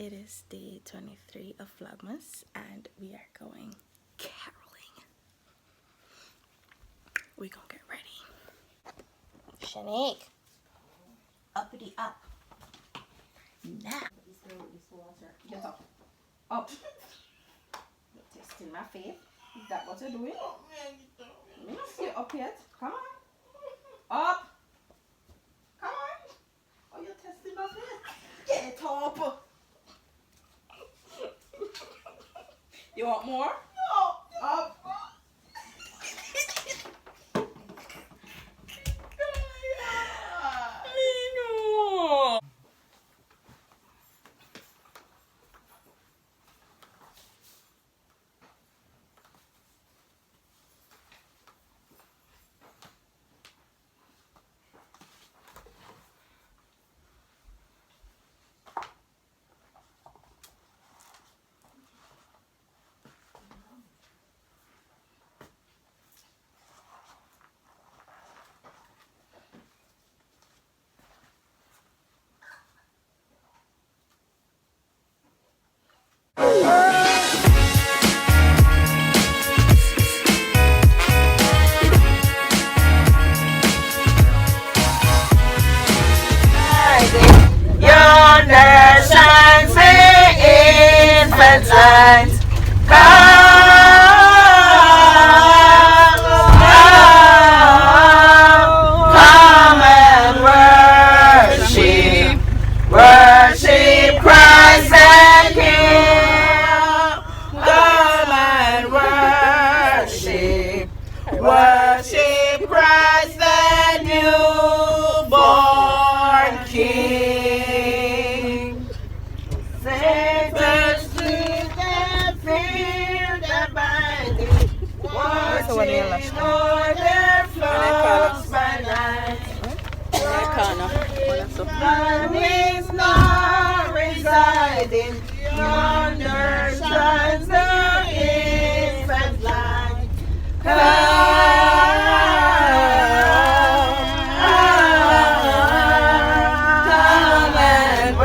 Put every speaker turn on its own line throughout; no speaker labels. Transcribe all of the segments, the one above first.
It is day 23 of Vlogmas and we are going caroling. We gonna get ready. Shanique, uppity up. Now. Get up. Up. You're testing my faith. Is that what you're doing? Let me not see you up yet. Come on. Up. Come on. Oh, you're testing my faith. Get up. You want more? No. Up. Yonder shines the infant light. Come and worship, worship Christ the King. Come and worship, worship Christ the newborn King. Satan's sleep and fear the binding, watching o'er their flocks by night. None is not residing, yonder shines the infant light. Come and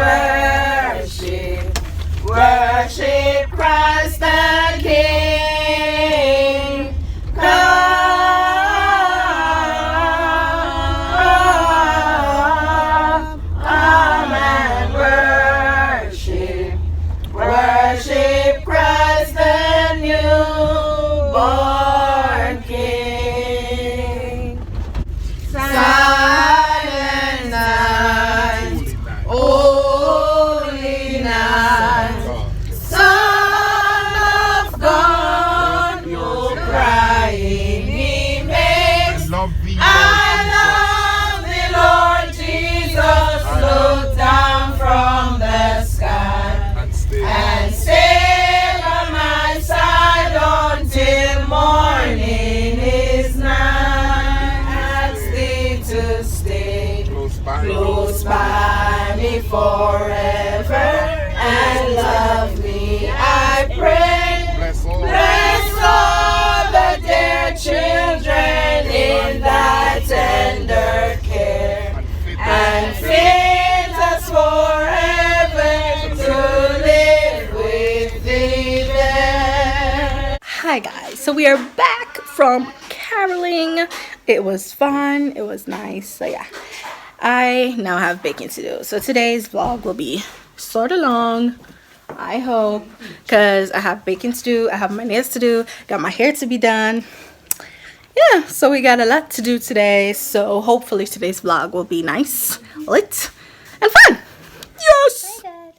worship, worship Christ the King. Come and worship, worship Christ the newborn King. Silent night, holy night, Son of God, no crying he makes. I love thee, Lord Jesus, look down from the sky and stay by my side until morning is nigh. Ask thee to stay close by me forever and love me, I pray. Bless all the dear children in thy tender care and fit us forever to live with thee there. Hi guys, so we are back from caroling. It was fun, it was nice. So yeah, I now have baking to do. So today's vlog will be sort of long, I hope, because I have baking to do, I have my nails to do, got my hair to be done. Yeah, so we got a lot to do today. So hopefully today's vlog will be nice, lit, and fun. Yes! Hi, Dad.